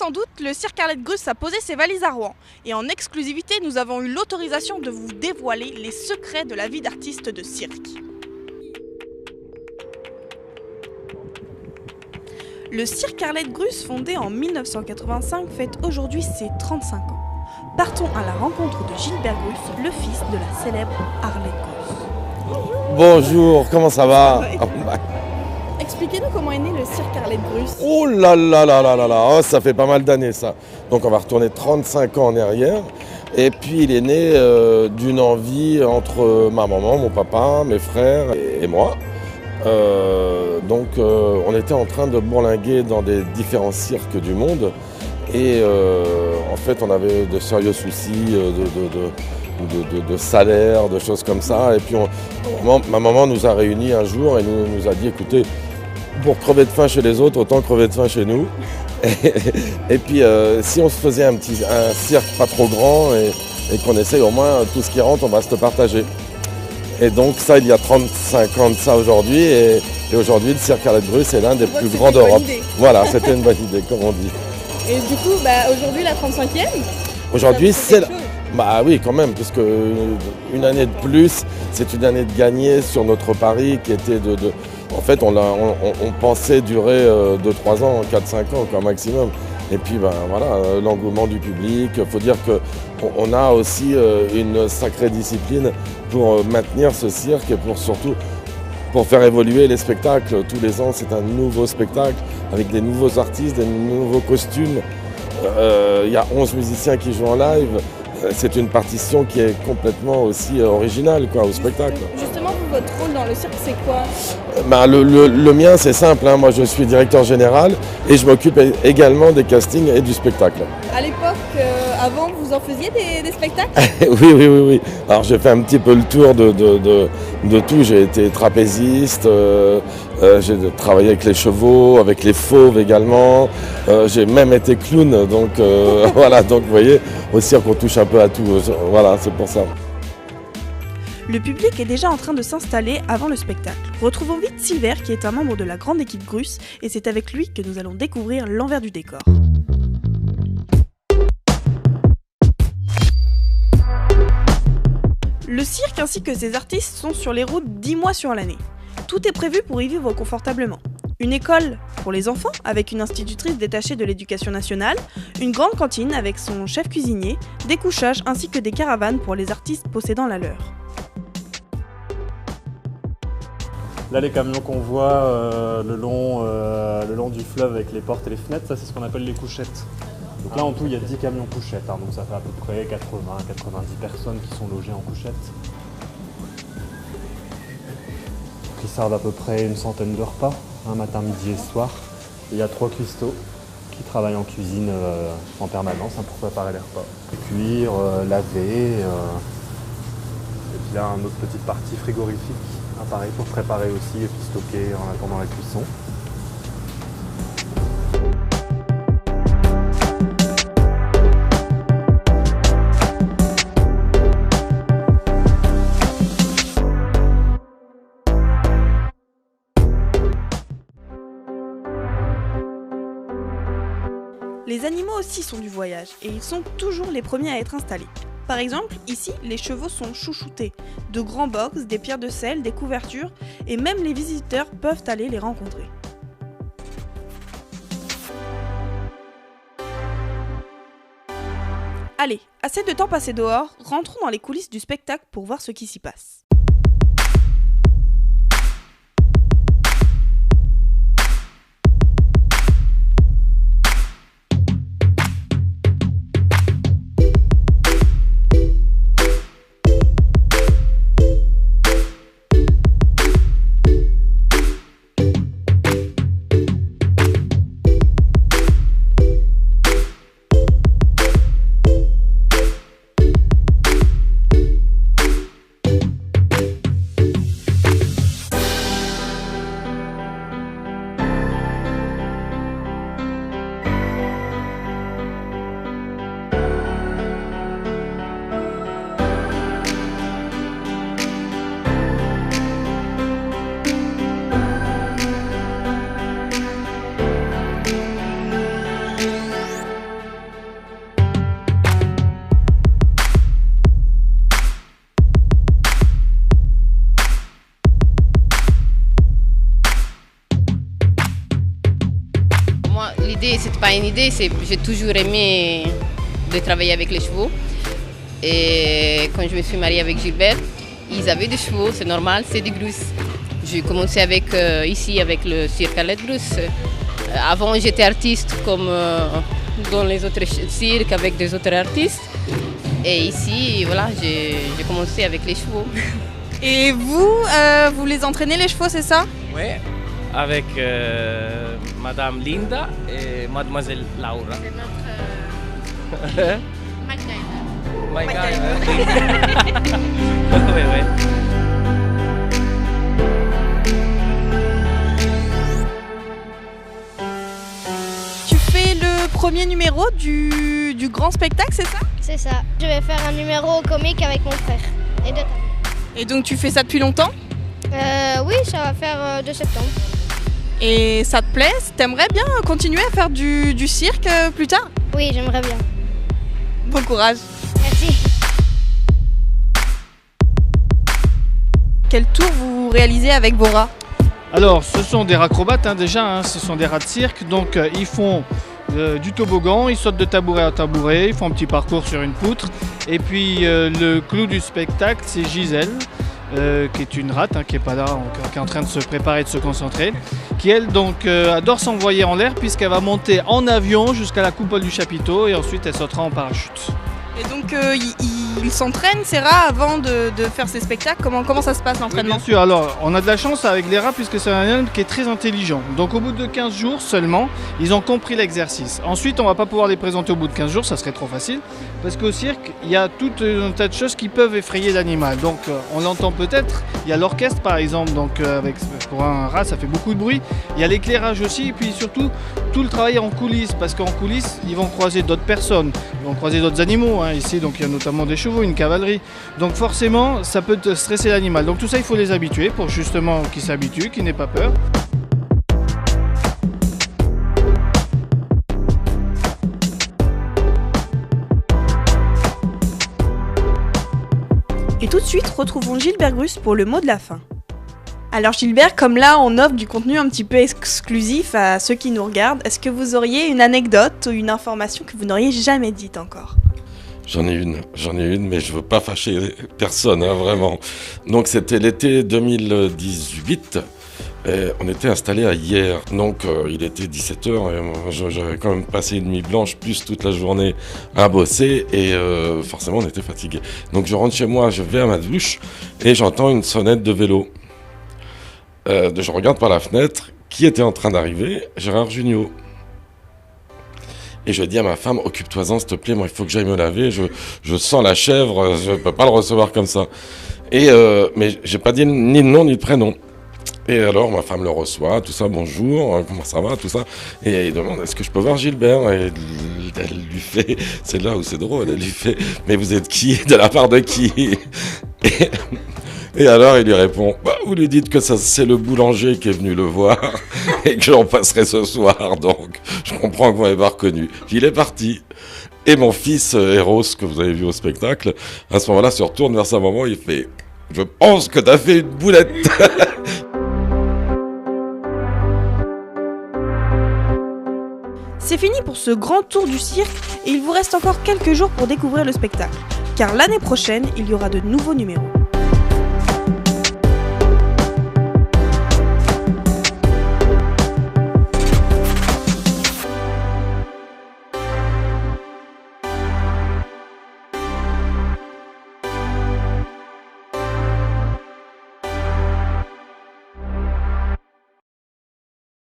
sans doute, le cirque Arlette Gruss a posé ses valises à Rouen. Et en exclusivité, nous avons eu l'autorisation de vous dévoiler les secrets de la vie d'artiste de cirque. Le cirque Arlette Gruss, fondé en 1985, fête aujourd'hui ses 35 ans. Partons à la rencontre de Gilbert Gruss, le fils de la célèbre Arlette Gruss. Bonjour, comment ça va? Expliquez-nous comment est né le cirque Arlette Gruss. Oh là là là là là là, oh, ça fait pas mal d'années ça. Donc on va retourner 35 ans en arrière. Et puis il est né d'une envie entre ma maman, mon papa, mes frères et moi. On était en train de bourlinguer dans des différents cirques du monde. Et en fait on avait de sérieux soucis de salaire, de choses comme ça. Et puis ma maman nous a réunis un jour et nous a dit écoutez, pour crever de faim chez les autres, autant crever de faim chez nous. Et puis si on se faisait un cirque pas trop grand et qu'on essaye au moins tout ce qui rentre, on va se le partager. Et donc ça, il y a 35 ans de ça aujourd'hui. Et aujourd'hui, le cirque Arlette Gruss est l'un des plus grands d'Europe. Voilà, c'était une bonne idée, comme on dit. Et du coup, aujourd'hui, la 35e. Aujourd'hui, c'est... Bah oui, quand même, puisque une année de plus, c'est une année de gagner sur notre pari qui était de... En fait, on pensait durer 2-3 ans, 4-5 ans quoi, maximum. Et puis voilà, l'engouement du public. Il faut dire qu'on a aussi une sacrée discipline pour maintenir ce cirque et surtout pour faire évoluer les spectacles. Tous les ans, c'est un nouveau spectacle avec des nouveaux artistes, des nouveaux costumes. Il y a 11 musiciens qui jouent en live. C'est une partition qui est complètement aussi originale au spectacle. Justement, vous, votre rôle dans le cirque, c'est quoi? Le mien, c'est simple. Moi, je suis directeur général et je m'occupe également des castings et du spectacle. À l'époque, avant, vous en faisiez des spectacles? Oui. Alors, j'ai fait un petit peu le tour de tout. J'ai été trapéziste, j'ai travaillé avec les chevaux, avec les fauves également. J'ai même été clown. Donc, voilà. Donc, vous voyez, au cirque, on touche un peu à tout. Voilà, c'est pour ça. Le public est déjà en train de s'installer avant le spectacle. Retrouvons vite Silver qui est un membre de la grande équipe Gruss et c'est avec lui que nous allons découvrir l'envers du décor. Le cirque ainsi que ses artistes sont sur les routes 10 mois sur l'année. Tout est prévu pour y vivre confortablement. Une école pour les enfants avec une institutrice détachée de l'éducation nationale, une grande cantine avec son chef cuisinier, des couchages ainsi que des caravanes pour les artistes possédant la leur. Là, les camions qu'on voit le long du fleuve avec les portes et les fenêtres, ça c'est ce qu'on appelle les couchettes. Donc là en tout il y a 10 camions couchettes, donc ça fait à peu près 80-90 personnes qui sont logées en couchettes. Qui servent à peu près une centaine de repas, un matin, midi et soir. Et il y a 3 cuistots qui travaillent en cuisine en permanence pour préparer les repas. Cuire, laver, et puis là une autre petite partie frigorifique. Pareil pour préparer aussi et puis stocker en attendant la cuisson. Les animaux aussi sont du voyage et ils sont toujours les premiers à être installés. Par exemple, ici, les chevaux sont chouchoutés. De grands box, des pierres de sel, des couvertures, et même les visiteurs peuvent aller les rencontrer. Allez, assez de temps passé dehors, rentrons dans les coulisses du spectacle pour voir ce qui s'y passe. idée, c'est pas une idée, j'ai toujours aimé de travailler avec les chevaux. Et quand je me suis mariée avec Gilbert, ils avaient des chevaux, c'est normal, c'est des grusses. J'ai commencé ici avec le cirque à Letbrousse. Avant, j'étais artiste comme dans les autres cirques avec des autres artistes. Et ici, voilà, j'ai commencé avec les chevaux. Et vous, vous les entraînez les chevaux, c'est ça? Oui, avec Madame Linda et Mademoiselle Laura. C'est notre MacGyver. Oui, oui. Tu fais le premier numéro du grand spectacle, c'est ça? C'est ça. Je vais faire un numéro comique avec mon frère et de ta mère. Et donc tu fais ça depuis longtemps? Oui, ça va faire de septembre. Et ça te plaît? T'aimerais bien continuer à faire du cirque plus tard? Oui, j'aimerais bien. Bon courage. Merci. Quel tour vous réalisez avec vos rats? Alors, ce sont des acrobates déjà, ce sont des rats de cirque. Donc, ils font du toboggan, ils sautent de tabouret à tabouret, ils font un petit parcours sur une poutre. Et puis, le clou du spectacle, c'est Gisèle, qui est une rate, qui n'est pas là, qui est en train de se préparer, de se concentrer, qui elle donc adore s'envoyer en l'air puisqu'elle va monter en avion jusqu'à la coupole du chapiteau et ensuite elle sautera en parachute. Et donc ils s'entraînent ces rats avant de faire ces spectacles. Comment ça se passe Oui, l'entraînement? bien sûr, alors on a de la chance avec les rats puisque c'est un animal qui est très intelligent. Donc au bout de 15 jours seulement, ils ont compris l'exercice. Ensuite, on ne va pas pouvoir les présenter au bout de 15 jours, ça serait trop facile. Parce qu'au cirque, il y a tout un tas de choses qui peuvent effrayer l'animal. Donc on l'entend peut-être, il y a l'orchestre par exemple, donc pour un rat ça fait beaucoup de bruit. Il y a l'éclairage aussi et puis surtout tout le travail en coulisses. Parce qu'en coulisses, ils vont croiser d'autres personnes, ils vont croiser d'autres animaux. Ici, donc il y a notamment des chevaux, une cavalerie. Donc forcément, ça peut stresser l'animal. Donc tout ça, il faut les habituer pour justement qu'ils s'habituent, qu'ils n'aient pas peur. Et tout de suite, retrouvons Gilbert Grus pour le mot de la fin. Alors Gilbert, comme là on offre du contenu un petit peu exclusif à ceux qui nous regardent, est-ce que vous auriez une anecdote ou une information que vous n'auriez jamais dite encore? J'en ai une, mais je veux pas fâcher personne, vraiment. Donc c'était l'été 2018, et on était installés à Hyères, donc il était 17h, et moi, j'avais quand même passé une nuit blanche, plus toute la journée à bosser, et forcément on était fatigués. Donc je rentre chez moi, je vais à ma douche, et j'entends une sonnette de vélo. Je regarde par la fenêtre, qui était en train d'arriver? Gérard Jugnot. Et je dis à ma femme, occupe-toi-en s'il te plaît, moi il faut que j'aille me laver, je sens la chèvre, je peux pas le recevoir comme ça. Et mais j'ai pas dit ni de nom ni de prénom. Et alors ma femme le reçoit, tout ça, bonjour, comment ça va, tout ça. Et il demande, est-ce que je peux voir Gilbert? Et elle lui fait, c'est là où c'est drôle, elle lui fait, mais vous êtes qui? De la part de qui? Et alors il lui répond, vous lui dites que ça c'est le boulanger qui est venu le voir et que j'en passerai ce soir, donc je comprends que vous m'avez pas reconnu. Il est parti. Et mon fils Eros, que vous avez vu au spectacle, à ce moment-là se retourne vers sa maman, il fait, je pense que t'as fait une boulette. C'est fini pour ce grand tour du cirque et il vous reste encore quelques jours pour découvrir le spectacle, car l'année prochaine il y aura de nouveaux numéros.